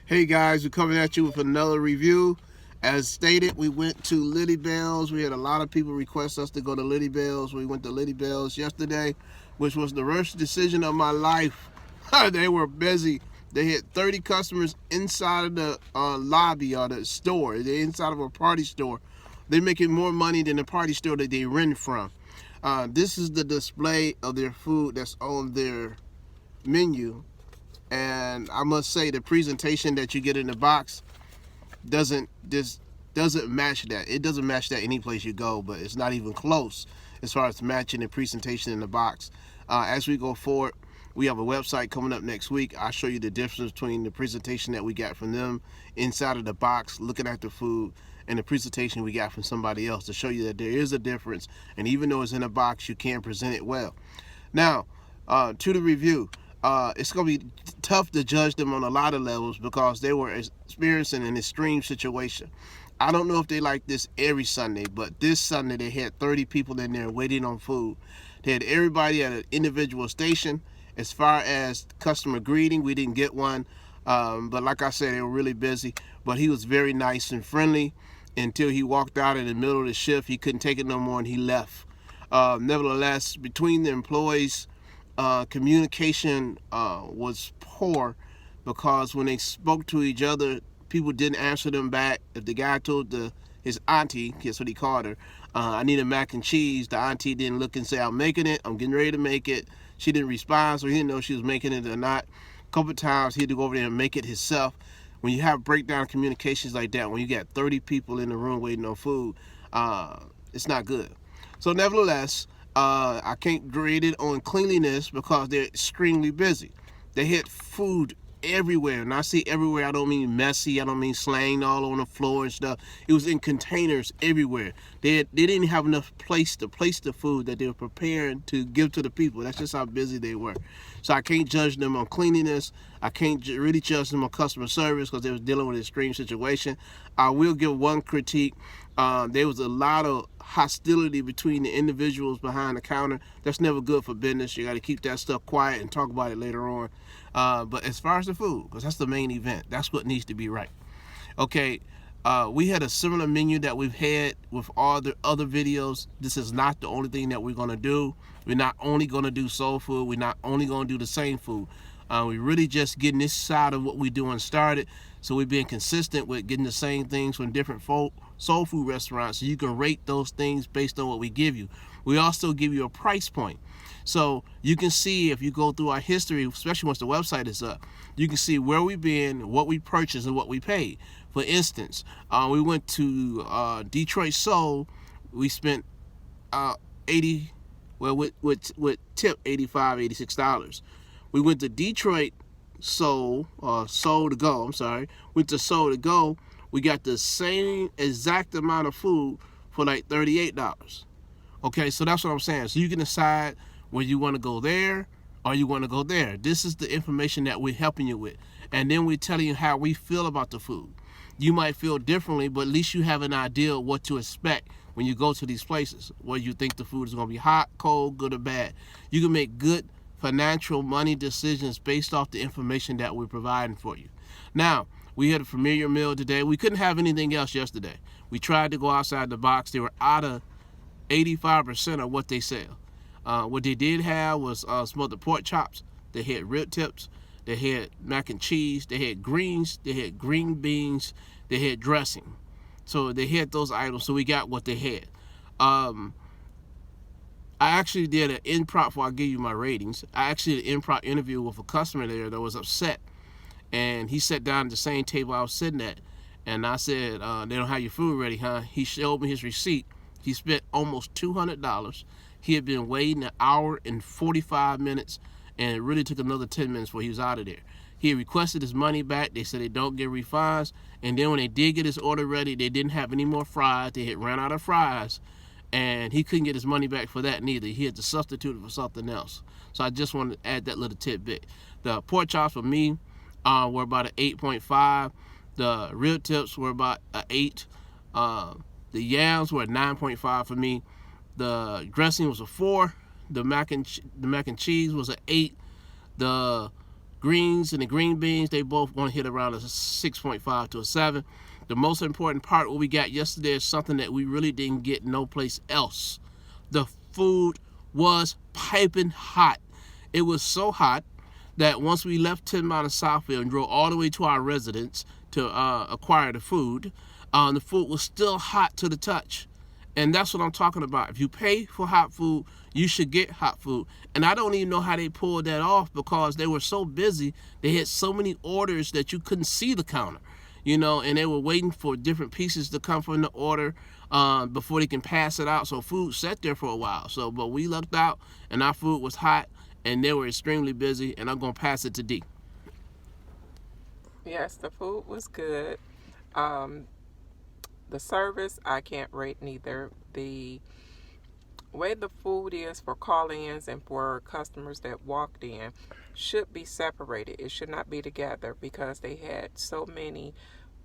Hey guys, we're coming at you with another review. As stated, we went to Liddy Bells. We had a lot of people request us to go to Liddy Bells. We went to Liddy Bells yesterday, which was the worst decision of my life. They were busy. They had 30 customers inside of the lobby or the store. They're inside of a party store. They're making more money than the party store that they rent from. This is the display of their food that's on their menu. And I must say the presentation that you get in the box doesn't match that. It doesn't match that any place you go, but it's not even close as far as matching the presentation in the box. As we go forward, we have a website coming up next week. I'll show you the difference between the presentation that we got from them inside of the box, looking at the food, and the presentation we got from somebody else to show you that there is a difference. And even though it's in a box, you can present it well. Now, to the review. It's going to be tough to judge them on a lot of levels because they were experiencing an extreme situation. I don't know if they like this every Sunday, but this Sunday they had 30 people in there waiting on food. They had everybody at an individual station. As far as customer greeting, we didn't get one. But like I said, they were really busy. But he was very nice and friendly until he walked out in the middle of the shift. He couldn't take it no more and he left. Nevertheless, between the employees, communication was poor because when they spoke to each other, people didn't answer them back. If the guy told his auntie, guess what he called her, I need a mac and cheese, the auntie didn't look and say, I'm making it, I'm getting ready to make it. She didn't respond, so he didn't know if she was making it or not. A couple of times he had to go over there and make it himself. When you have breakdown communications like that, when you got 30 people in the room waiting on food, it's not good. So nevertheless, I can't grade it on cleanliness because they're extremely busy. They had food everywhere. And I say everywhere, I don't mean messy. I don't mean slang all on the floor and stuff. It was in containers everywhere. They didn't have enough place to place the food that they were preparing to give to the people. That's just how busy they were. So I can't judge them on cleanliness. I can't really judge them on customer service because they was dealing with an extreme situation. I will give one critique. There was a lot of hostility between the individuals behind the counter. That's never good for business. You got to keep that stuff quiet and talk about it later on. But as far as the food, because that's the main event, that's what needs to be right. Okay, we had a similar menu that we've had with all the other videos. This is not the only thing that we're going to do. We're not only going to do soul food. We're not only going to do the same food. We're really just getting this side of what we're doing started. So we're being consistent with getting the same things from different soul food restaurants. So you can rate those things based on what we give you. We also give you a price point. So you can see if you go through our history, especially once the website is up, you can see where we've been, what we purchased, and what we paid. For instance, we went to Detroit Soul. We spent $80, well, with tip $85, $86. We went to Detroit Soul, Soul to Go, I'm sorry. Went to Soul to Go. We got the same exact amount of food for like $38. Okay, so that's what I'm saying. So you can decide whether you want to go there or you want to go there. This is the information that we're helping you with. And then we're telling you how we feel about the food. You might feel differently, but at least you have an idea of what to expect when you go to these places. Whether you think the food is going to be hot, cold, good, or bad. You can make good financial money decisions based off the information that we're providing for you. Now, we had a familiar meal today. We couldn't have anything else yesterday. We tried to go outside the box. They were out of 85% of what they sell. What they did have was smothered pork chops. They had rib tips. They had mac and cheese. They had greens. They had green beans. They had dressing. So they had those items. So we got what they had. I actually did an improv before I give you my ratings. I actually did an improv interview with a customer there that was upset. And he sat down at the same table I was sitting at. And I said, they don't have your food ready, huh? He showed me his receipt. He spent almost $200. He had been waiting an hour and 45 minutes. And it really took another 10 minutes before he was out of there. He had requested his money back. They said they don't get refunds. And then when they did get his order ready, they didn't have any more fries. They had ran out of fries. And he couldn't get his money back for that neither. He had to substitute it for something else. So I just wanted to add that little tidbit. The pork chops for me were about an 8.5. The rib tips were about an 8. The yams were a 9.5 for me. The dressing was a 4. The mac and cheese was an 8. The greens and the green beans, they both going to hit around a 6.5 to a 7. The most important part, what we got yesterday, is something that we really didn't get no place else. The food was piping hot. It was so hot that once we left 10 Mile and Southfield and drove all the way to our residence to acquire the food was still hot to the touch. And that's what I'm talking about. If you pay for hot food, you should get hot food. And I don't even know how they pulled that off, because they were so busy. They had so many orders that you couldn't see the counter, and they were waiting for different pieces to come from the order before they can pass it out. So food sat there for a while. But we lucked out, and our food was hot, and they were extremely busy. And I'm going to pass it to D. Yes, the food was good. The service, I can't rate neither. The way the food is for call-ins and for customers that walked in should be separated. It should not be together, because they had so many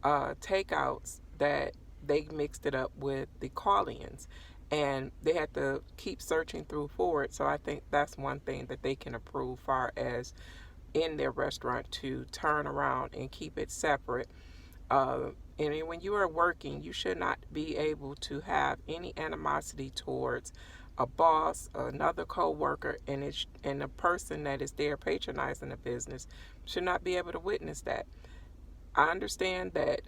takeouts that they mixed it up with the call-ins, and they had to keep searching through for it. So I think that's one thing that they can improve far as in their restaurant, to turn around and keep it separate. And when you are working, you should not be able to have any animosity towards a boss, another co-worker, and the person that is there patronizing the business should not be able to witness that. I understand that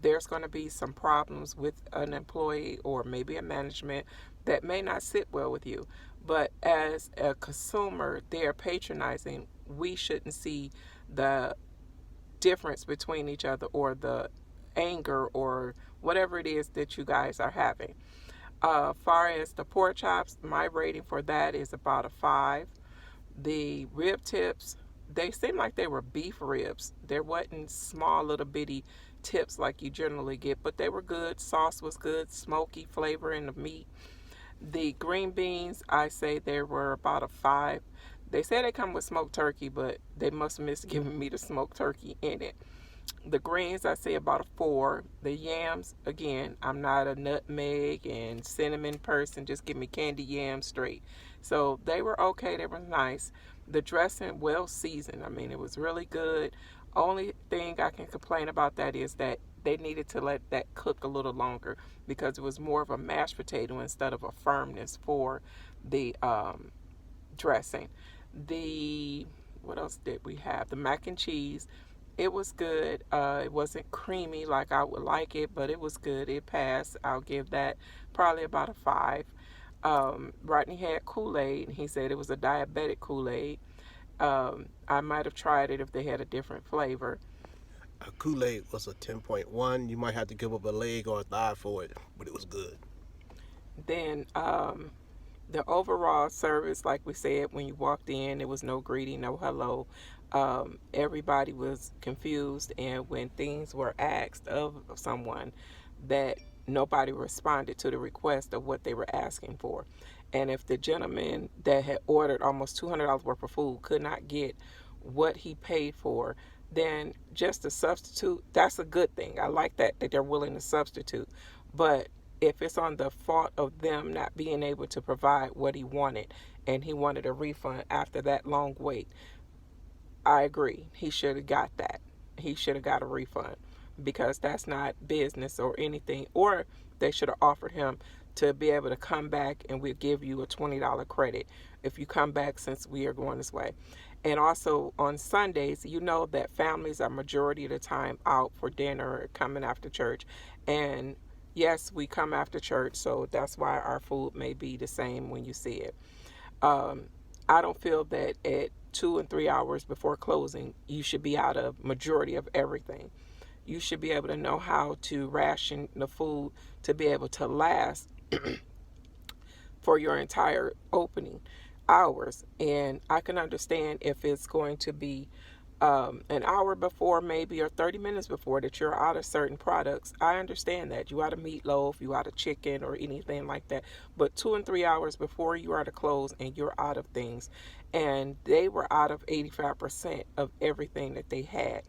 there's going to be some problems with an employee or maybe a management that may not sit well with you. But as a consumer, they're patronizing. We shouldn't see the difference between each other, or the anger, or whatever it is that you guys are having. Far as the pork chops, my rating for that is about a 5. The rib tips, they seemed like they were beef ribs. There wasn't small little bitty tips like you generally get, but they were good. Sauce was good, smoky flavor in the meat. The green beans, I say they were about a 5. They say they come with smoked turkey, but they must have missed giving me the smoked turkey in it. The greens, I say about a 4. The yams, again, I'm not a nutmeg and cinnamon person. Just give me candy yams straight. So they were okay. They were nice. The dressing, well seasoned. I mean, it was really good. Only thing I can complain about that is that they needed to let that cook a little longer, because it was more of a mashed potato instead of a firmness for the dressing. What else did we have? The mac and cheese. It was good. It wasn't creamy like I would like it, but it was good. It passed. I'll give that probably about a 5. Rodney had Kool-Aid, and he said it was a diabetic Kool-Aid. I might have tried it if they had a different flavor. Kool-Aid was a 10.1. You might have to give up a leg or a thigh for it, but it was good. Then the overall service, like we said, when you walked in, there was no greeting, no hello. Everybody was confused, and when things were asked of someone, that nobody responded to the request of what they were asking for. And if the gentleman that had ordered almost $200 worth of food could not get what he paid for, then just a substitute, that's a good thing. I like that they're willing to substitute. But if it's on the fault of them not being able to provide what he wanted, and he wanted a refund after that long wait, I agree. He should have got that. He should have got a refund, because that's not business or anything. Or they should have offered him to be able to come back, and we'll give you a $20 credit if you come back, since we are going this way. And also on Sundays, you know that families are majority of the time out for dinner or coming after church. And yes, we come after church, so that's why our food may be the same when you see it. I don't feel that at 2 and 3 hours before closing, you should be out of majority of everything. You should be able to know how to ration the food to be able to last for your entire opening hours. And I can understand if it's going to be an hour before, maybe, or 30 minutes before, that you're out of certain products. I understand that. You out of meatloaf, you out of chicken, or anything like that. But 2 and 3 hours before you are to close, and you're out of things. And they were out of 85% of everything that they had.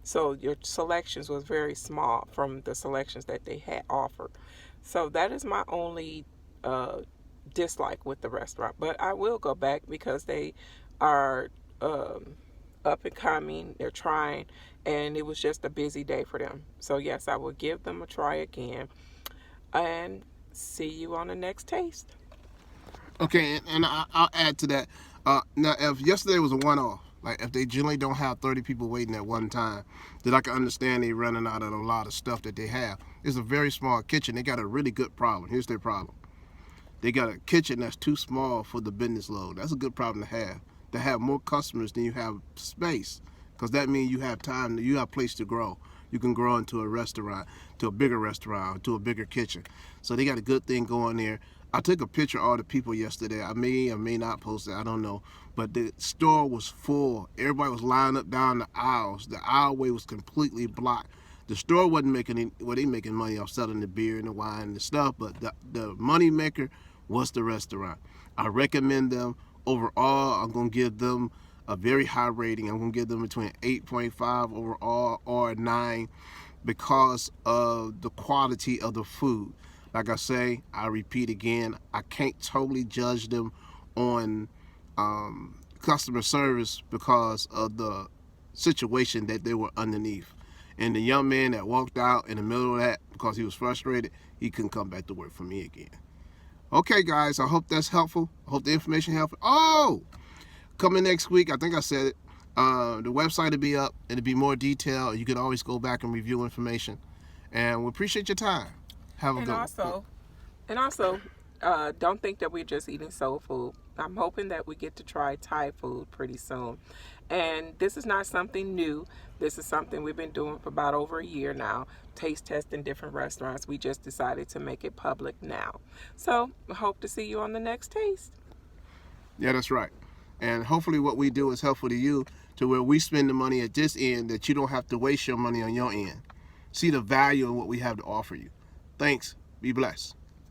So your selections was very small from the selections that they had offered. So that is my only dislike with the restaurant. But I will go back, because they are up and coming. They're trying, and it was just a busy day for them. So yes, I will give them a try again, and see you on the next taste. Okay, and I'll add to that. Now, if yesterday was a one-off, like if they generally don't have 30 people waiting at one time, then I can understand they running out of a lot of stuff that they have. It's a very small kitchen. They got a really good problem. Here's their problem. They got a kitchen that's too small for the business load. That's a good problem to have. To have more customers than you have space, because that means you have time, you have place to grow. You can grow into a restaurant, to a bigger restaurant, to a bigger kitchen. So they got a good thing going there. I took a picture of all the people yesterday. I may or may not post it, I don't know. But the store was full. Everybody was lined up down the aisles. The aisleway was completely blocked. The store wasn't making any, well, they making money off selling the beer and the wine and the stuff, but the money maker was the restaurant. I recommend them. Overall, I'm going to give them a very high rating. I'm going to give them between 8.5 overall or 9 because of the quality of the food. Like I say, I repeat again, I can't totally judge them on customer service because of the situation that they were underneath. And the young man that walked out in the middle of that because he was frustrated, he couldn't come back to work for me again. Okay, guys, I hope that's helpful. I hope the information helpful. Oh, coming next week, I think I said it, the website will be up. It'll be more detailed. You can always go back and review information. And we appreciate your time. Have a good one. And also, don't think that we're just eating soul food. I'm hoping that we get to try Thai food pretty soon. And this is not something new. This is something we've been doing for about over a year now. Taste testing different restaurants. We just decided to make it public now. So I hope to see you on the next taste. Yeah, that's right. And hopefully what we do is helpful to you to where we spend the money at this end that you don't have to waste your money on your end. See the value in what we have to offer you. Thanks. Be blessed.